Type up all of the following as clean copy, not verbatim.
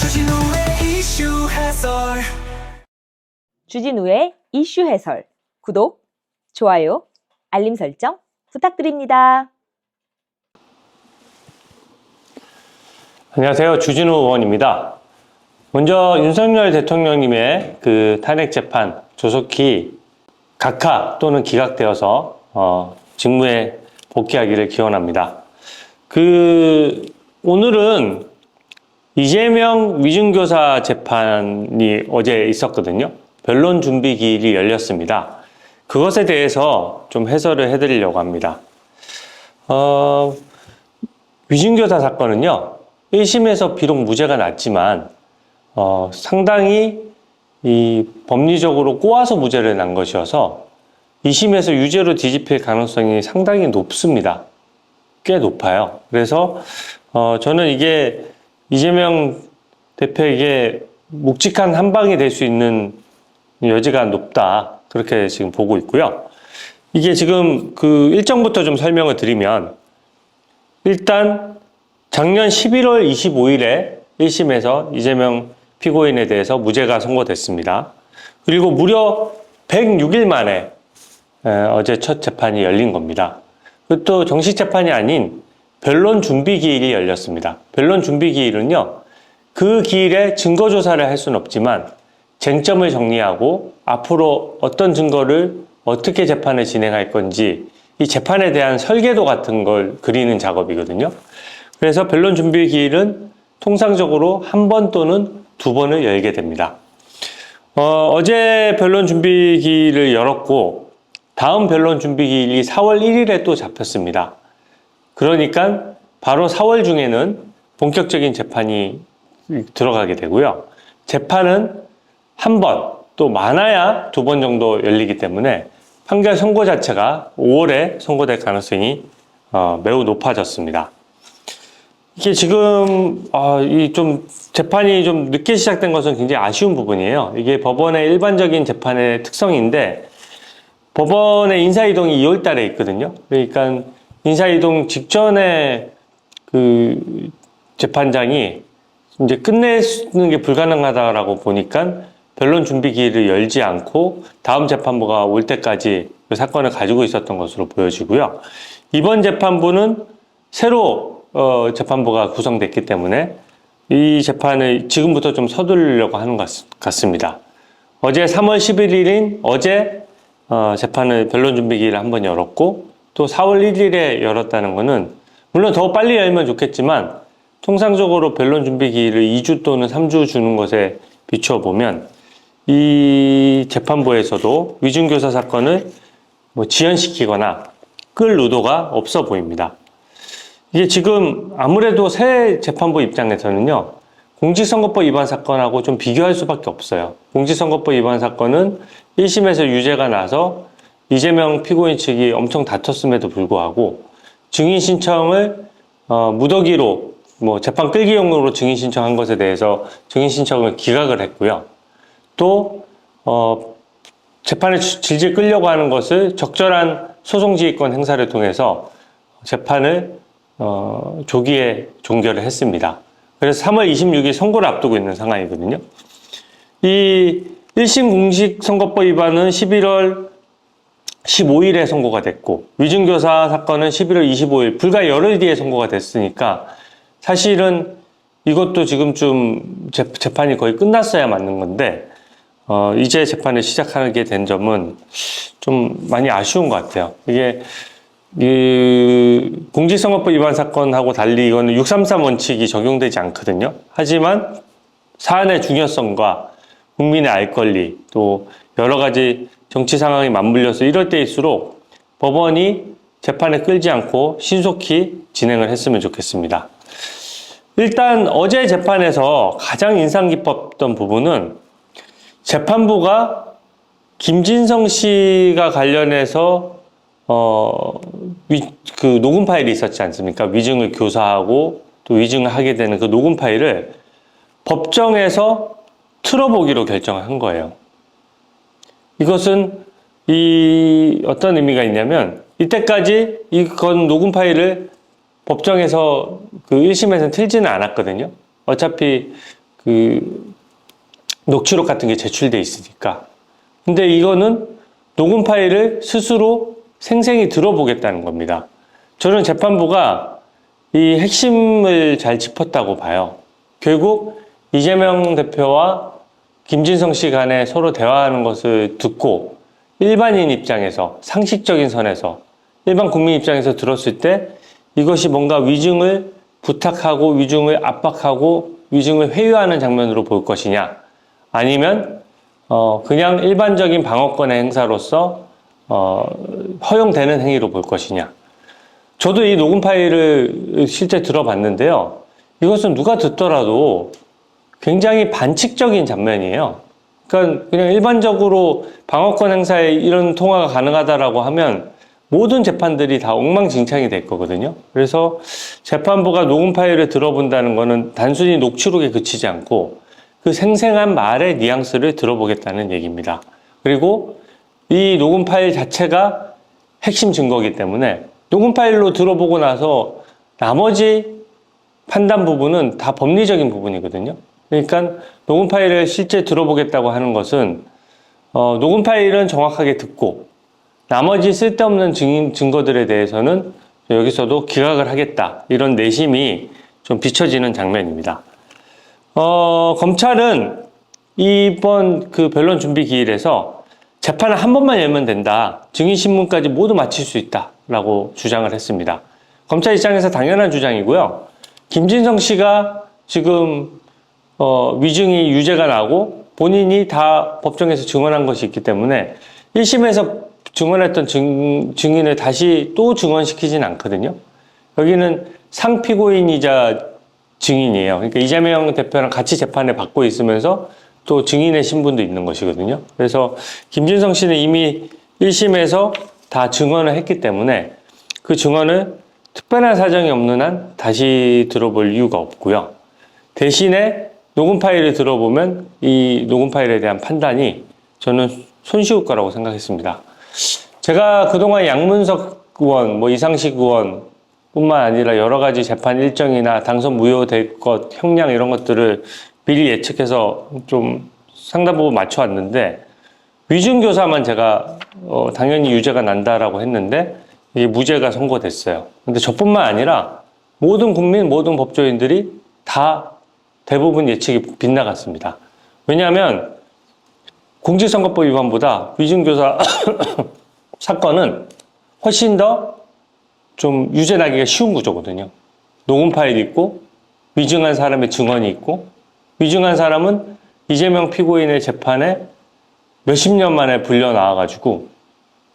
주진우의 이슈 해설. 구독, 좋아요, 알림 설정 부탁드립니다. 안녕하세요. 주진우 의원입니다. 먼저 윤석열 대통령님의 그 탄핵 재판 조속히 각하 또는 기각되어서 직무에 복귀하기를 기원합니다. 오늘은 이재명 위증교사 재판이 어제 있었거든요. 변론 준비 기일이 열렸습니다. 그것에 대해서 좀 해설을 해드리려고 합니다. 위증교사 사건은요, 1심에서 비록 무죄가 났지만 상당히 이 법리적으로 꼬아서 무죄를 난 것이어서 2심에서 유죄로 뒤집힐 가능성이 상당히 높습니다. 꽤 높아요. 그래서 저는 이게 이재명 대표에게 묵직한 한 방이 될 수 있는 여지가 높다, 그렇게 지금 보고 있고요. 이게 지금 그 일정부터 좀 설명을 드리면, 일단 작년 11월 25일에 1심에서 이재명 피고인에 대해서 무죄가 선고됐습니다. 그리고 무려 106일 만에 어제 첫 재판이 열린 겁니다. 또 정식 재판이 아닌 변론 준비 기일이 열렸습니다. 변론 준비 기일은요, 그 기일에 증거 조사를 할 수는 없지만 쟁점을 정리하고 앞으로 어떤 증거를 어떻게 재판을 진행할 건지 이 재판에 대한 설계도 같은 걸 그리는 작업이거든요. 그래서 변론 준비 기일은 통상적으로 한 번 또는 두 번을 열게 됩니다. 어제 변론 준비 기일을 열었고 다음 변론 준비 기일이 4월 1일에 또 잡혔습니다. 그러니까 바로 4월 중에는 본격적인 재판이 들어가게 되고요. 재판은 한 번, 또 많아야 두 번 정도 열리기 때문에 판결 선고 자체가 5월에 선고될 가능성이 매우 높아졌습니다. 이게 지금 좀 재판이 좀 늦게 시작된 것은 굉장히 아쉬운 부분이에요. 이게 법원의 일반적인 재판의 특성인데, 법원의 인사이동이 2월 달에 있거든요. 그러니까 인사이동 직전에 그 재판장이 이제 끝내는 게 불가능하다라고 보니까 변론 준비 기일을 열지 않고 다음 재판부가 올 때까지 그 사건을 가지고 있었던 것으로 보여지고요. 이번 재판부는 새로 재판부가 구성됐기 때문에 이 재판을 지금부터 좀 서두르려고 하는 것 같습니다. 어제 3월 11일인 어제 재판을 변론 준비 기일을 한번 열었고, 또 4월 1일에 열었다는 것은 물론 더 빨리 열면 좋겠지만 통상적으로 변론 준비 기일을 2주 또는 3주 주는 것에 비추어 보면 이 재판부에서도 위증교사 사건을 지연시키거나 끌 의도가 없어 보입니다. 이게 지금 아무래도 새 재판부 입장에서는요, 공직선거법 위반 사건하고 좀 비교할 수밖에 없어요. 공직선거법 위반 사건은 1심에서 유죄가 나서 이재명 피고인 측이 엄청 다퉜음에도 불구하고 증인 신청을 무더기로 재판 끌기용으로 증인 신청한 것에 대해서 증인 신청을 기각을 했고요. 또 재판에 질질 끌려고 하는 것을 적절한 소송지휘권 행사를 통해서 재판을 조기에 종결을 했습니다. 그래서 3월 26일 선고를 앞두고 있는 상황이거든요. 이 1심 공직선거법 위반은 11월 15일에 선고가 됐고, 위증교사 사건은 11월 25일, 불과 열흘 뒤에 선고가 됐으니까 사실은 이것도 지금쯤 재판이 거의 끝났어야 맞는 건데 이제 재판을 시작하게 된 점은 좀 많이 아쉬운 것 같아요. 이게 공직선거법 위반 사건하고 달리 이거는 633 원칙이 적용되지 않거든요. 하지만 사안의 중요성과 국민의 알 권리, 또 여러 가지 정치 상황이 맞물려서 이럴 때일수록 법원이 재판에 끌지 않고 신속히 진행을 했으면 좋겠습니다. 일단 어제 재판에서 가장 인상 깊었던 부분은 재판부가 김진성 씨가 관련해서 그 녹음 파일이 있었지 않습니까? 위증을 교사하고 또 위증을 하게 되는 그 녹음 파일을 법정에서 틀어보기로 결정을 한 거예요. 이것은 어떤 의미가 있냐면, 이때까지 이건 녹음 파일을 법정에서 그 1심에서는 틀지는 않았거든요. 어차피 그 녹취록 같은 게 제출돼 있으니까. 근데 이거는 녹음 파일을 스스로 생생히 들어보겠다는 겁니다. 저는 재판부가 이 핵심을 잘 짚었다고 봐요. 결국 이재명 대표와 김진성 씨 간에 서로 대화하는 것을 듣고 일반인 입장에서, 상식적인 선에서, 일반 국민 입장에서 들었을 때 이것이 뭔가 위증을 부탁하고 위증을 압박하고 위증을 회유하는 장면으로 볼 것이냐, 아니면 그냥 일반적인 방어권의 행사로서 허용되는 행위로 볼 것이냐. 저도 이 녹음 파일을 실제 들어봤는데요. 이것은 누가 듣더라도 굉장히 반칙적인 장면이에요. 그러니까 그냥 일반적으로 방어권 행사에 이런 통화가 가능하다라고 하면 모든 재판들이 다 엉망진창이 될 거거든요. 그래서 재판부가 녹음 파일을 들어본다는 거는 단순히 녹취록에 그치지 않고 그 생생한 말의 뉘앙스를 들어보겠다는 얘기입니다. 그리고 이 녹음 파일 자체가 핵심 증거이기 때문에 녹음 파일로 들어보고 나서 나머지 판단 부분은 다 법리적인 부분이거든요. 그러니까 녹음 파일을 실제 들어보겠다고 하는 것은 녹음 파일은 정확하게 듣고 나머지 쓸데없는 증거들에 대해서는 여기서도 기각을 하겠다, 이런 내심이 좀 비춰지는 장면입니다. 검찰은 이번 그 변론 준비 기일에서 재판을 한 번만 열면 된다, 증인신문까지 모두 마칠 수 있다라고 주장을 했습니다. 검찰 입장에서 당연한 주장이고요. 김진성 씨가 지금 위증이 유죄가 나고 본인이 다 법정에서 증언한 것이 있기 때문에 1심에서 증언했던 증인을 다시 또 증언시키진 않거든요. 여기는 상피고인이자 증인이에요. 그러니까 이재명 대표랑 같이 재판을 받고 있으면서 또 증인의 신분도 있는 것이거든요. 그래서 김진성 씨는 이미 1심에서 다 증언을 했기 때문에 그 증언을 특별한 사정이 없는 한 다시 들어볼 이유가 없고요. 대신에 녹음 파일을 들어보면 이 녹음 파일에 대한 판단이 저는 손쉬울 거라고 생각했습니다. 제가 그동안 양문석 의원, 이상식 의원 뿐만 아니라 여러 가지 재판 일정이나 당선 무효될 것, 형량 이런 것들을 미리 예측해서 좀 상당 부분 맞춰왔는데, 위증교사만 제가 당연히 유죄가 난다라고 했는데 이게 무죄가 선고됐어요. 근데 저뿐만 아니라 모든 국민, 모든 법조인들이 다 대부분 예측이 빗나갔습니다. 왜냐하면 공직선거법 위반보다 위증교사 사건은 훨씬 더 좀 유죄 나기가 쉬운 구조거든요. 녹음 파일이 있고 위증한 사람의 증언이 있고, 위증한 사람은 이재명 피고인의 재판에 몇십 년 만에 불려 나와가지고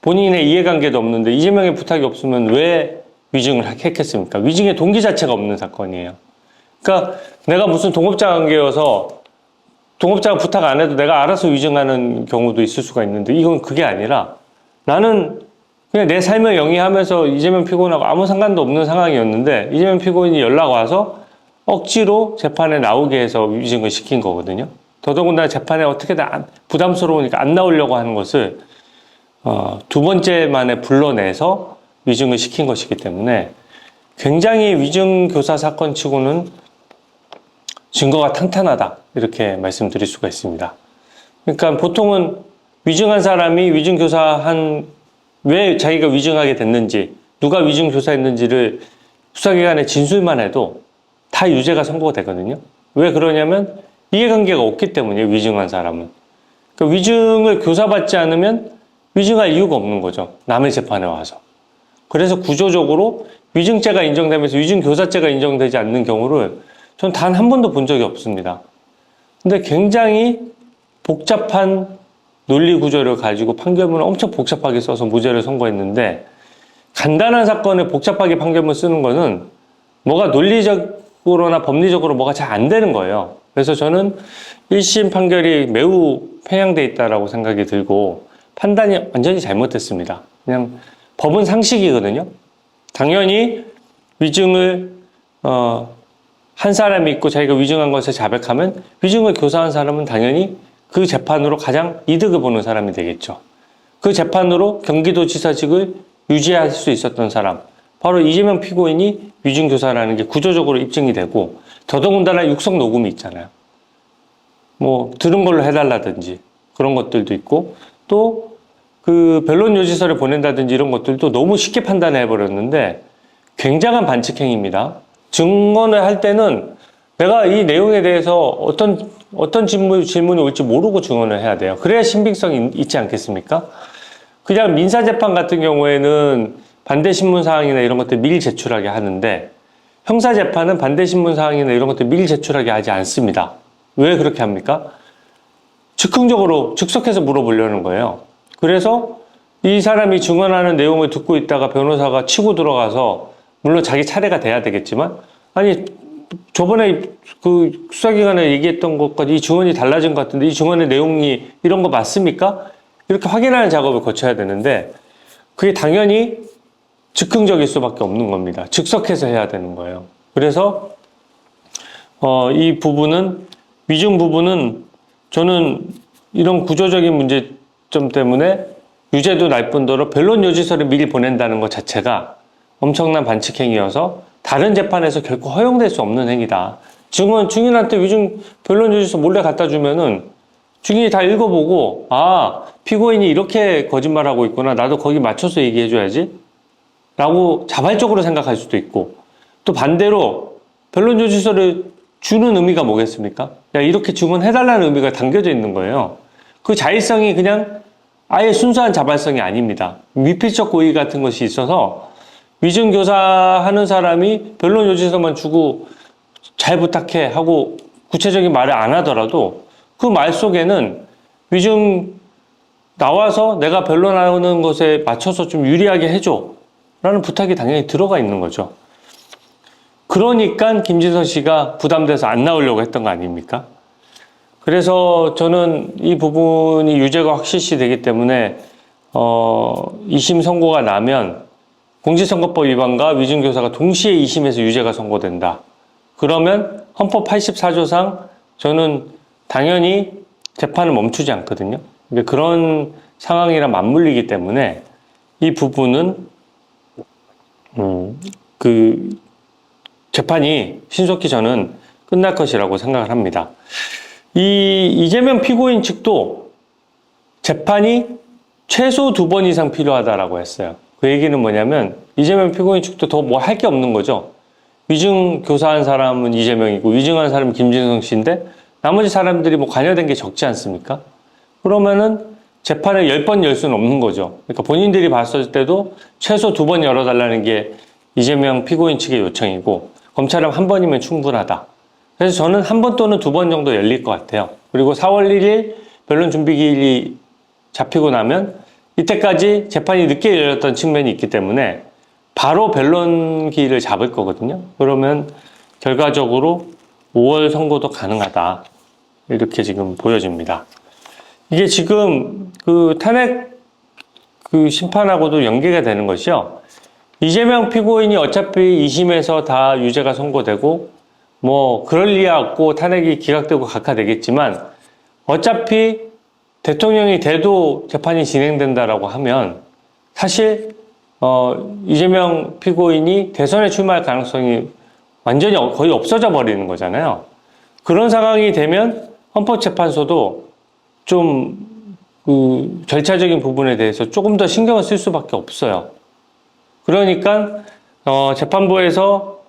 본인의 이해관계도 없는데 이재명의 부탁이 없으면 왜 위증을 했겠습니까? 위증의 동기 자체가 없는 사건이에요. 그러니까 내가 무슨 동업자 관계여서 동업자가 부탁 안 해도 내가 알아서 위증하는 경우도 있을 수가 있는데, 이건 그게 아니라 나는 그냥 내 삶을 영위하면서 이재명 피고인하고 아무 상관도 없는 상황이었는데 이재명 피고인이 연락 와서 억지로 재판에 나오게 해서 위증을 시킨 거거든요. 더더군다나 재판에 어떻게든 부담스러우니까 안 나오려고 하는 것을 두 번째 만에 불러내서 위증을 시킨 것이기 때문에 굉장히 위증교사 사건 치고는 증거가 탄탄하다, 이렇게 말씀드릴 수가 있습니다. 그러니까 보통은 위증한 사람이 왜 자기가 위증하게 됐는지, 누가 위증교사했는지를 수사기관에 진술만 해도 다 유죄가 선고가 되거든요. 왜 그러냐면 이해관계가 없기 때문이에요, 위증한 사람은. 그러니까 위증을 교사받지 않으면 위증할 이유가 없는 거죠, 남의 재판에 와서. 그래서 구조적으로 위증죄가 인정되면서 위증교사죄가 인정되지 않는 경우를 전 단 한 번도 본 적이 없습니다. 근데 굉장히 복잡한 논리 구조를 가지고 판결문을 엄청 복잡하게 써서 무죄를 선고했는데, 간단한 사건을 복잡하게 판결문 쓰는 거는 뭐가 논리적으로나 법리적으로 뭐가 잘 안 되는 거예요. 그래서 저는 1심 판결이 매우 편향돼 있다라고 생각이 들고 판단이 완전히 잘못됐습니다. 그냥 법은 상식이거든요. 당연히 위증을 한 사람이 있고 자기가 위증한 것에 자백하면 위증을 교사한 사람은 당연히 그 재판으로 가장 이득을 보는 사람이 되겠죠. 그 재판으로 경기도지사직을 유지할 수 있었던 사람, 바로 이재명 피고인이 위증교사라는 게 구조적으로 입증이 되고, 더더군다나 육성 녹음이 있잖아요. 뭐 들은 걸로 해달라든지 그런 것들도 있고, 또 그 변론 요지서를 보낸다든지 이런 것들도 너무 쉽게 판단해 버렸는데 굉장한 반칙행위입니다. 증언을 할 때는 내가 이 내용에 대해서 어떤 질문이 올지 모르고 증언을 해야 돼요. 그래야 신빙성이 있지 않겠습니까? 그냥 민사재판 같은 경우에는 반대신문사항이나 이런 것들 미리 제출하게 하는데, 형사재판은 반대신문사항이나 이런 것들 미리 제출하게 하지 않습니다. 왜 그렇게 합니까? 즉흥적으로 즉석해서 물어보려는 거예요. 그래서 이 사람이 증언하는 내용을 듣고 있다가 변호사가 치고 들어가서, 물론 자기 차례가 돼야 되겠지만, 아니 저번에 그 수사기관에 얘기했던 것과 이 증언이 달라진 것 같은데 이 증언의 내용이 이런 거 맞습니까? 이렇게 확인하는 작업을 거쳐야 되는데, 그게 당연히 즉흥적일 수밖에 없는 겁니다. 즉석해서 해야 되는 거예요. 그래서 이 부분은, 위증 부분은 저는 이런 구조적인 문제점 때문에 유죄도 날 뿐더러 변론 요지서를 미리 보낸다는 것 자체가 엄청난 반칙행위여서 다른 재판에서 결코 허용될 수 없는 행위다. 증인한테 위증 변론 요지서 몰래 갖다 주면은 증인이 다 읽어보고, 아, 피고인이 이렇게 거짓말하고 있구나, 나도 거기 맞춰서 얘기해줘야지 라고 자발적으로 생각할 수도 있고, 또 반대로 변론 요지서를 주는 의미가 뭐겠습니까? 야, 이렇게 증언해달라는 의미가 담겨져 있는 거예요. 그 자의성이 그냥 아예 순수한 자발성이 아닙니다. 미필적 고의 같은 것이 있어서 위증교사하는 사람이 변론 요지서만 주고 잘 부탁해 하고 구체적인 말을 안 하더라도 그 말 속에는 위증 나와서 내가 변론하는 것에 맞춰서 좀 유리하게 해줘 라는 부탁이 당연히 들어가 있는 거죠. 그러니까 김진서 씨가 부담돼서 안 나오려고 했던 거 아닙니까? 그래서 저는 이 부분이 유죄가 확실시 되기 때문에 2심 선고가 나면 공직선거법 위반과 위증교사가 동시에 2심에서 유죄가 선고된다. 그러면 헌법 84조상 저는 당연히 재판을 멈추지 않거든요. 근데 그런 상황이랑 맞물리기 때문에 이 부분은 그 재판이 신속히 저는 끝날 것이라고 생각을 합니다. 이재명 피고인 측도 재판이 최소 2번 이상 필요하다라고 했어요. 그 얘기는 뭐냐면 이재명 피고인 측도 더 뭐 할 게 없는 거죠. 위증 교사한 사람은 이재명이고 위증한 사람은 김진성 씨인데 나머지 사람들이 뭐 관여된 게 적지 않습니까? 그러면은 재판을 10번 열 수는 없는 거죠. 그러니까 본인들이 봤을 때도 최소 2번 열어달라는 게 이재명 피고인 측의 요청이고, 검찰은 1번이면 충분하다. 그래서 저는 1번 또는 2번 정도 열릴 것 같아요. 그리고 4월 1일 변론 준비 기일이 잡히고 나면 이때까지 재판이 늦게 열렸던 측면이 있기 때문에 바로 변론 기일을 잡을 거거든요. 그러면 결과적으로 5월 선고도 가능하다. 이렇게 지금 보여집니다. 이게 지금 그 탄핵 그 심판하고도 연계가 되는 것이요. 이재명 피고인이 어차피 2심에서 다 유죄가 선고되고 뭐 그럴 리야 없고 탄핵이 기각되고 각하되겠지만 어차피 대통령이 돼도 재판이 진행된다라고 하면 사실 이재명 피고인이 대선에 출마할 가능성이 완전히 거의 없어져 버리는 거잖아요. 그런 상황이 되면 헌법재판소도 좀 그 절차적인 부분에 대해서 조금 더 신경을 쓸 수밖에 없어요. 그러니까 재판부에서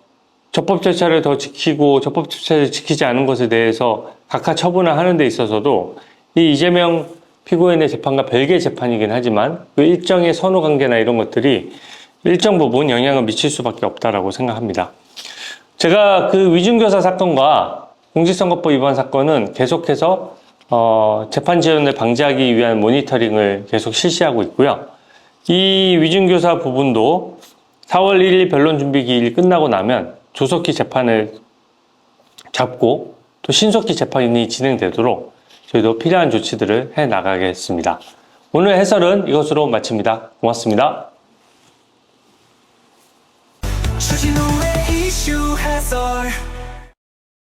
적법 절차를 더 지키고 적법 절차를 지키지 않은 것에 대해서 각하 처분을 하는 데 있어서도 이 이재명 피고인의 재판과 별개의 재판이긴 하지만 그 일정의 선후 관계나 이런 것들이 일정 부분 영향을 미칠 수밖에 없다라고 생각합니다. 제가 그 위증교사 사건과 공직선거법 위반 사건은 계속해서 재판 지연을 방지하기 위한 모니터링을 계속 실시하고 있고요. 이 위증교사 부분도 4월 1일 변론 준비 기일이 끝나고 나면 조속히 재판을 잡고 또 신속히 재판이 진행되도록 저희도 필요한 조치들을 해 나가겠습니다. 오늘 해설은 이것으로 마칩니다. 고맙습니다. 주진우의 이슈 해설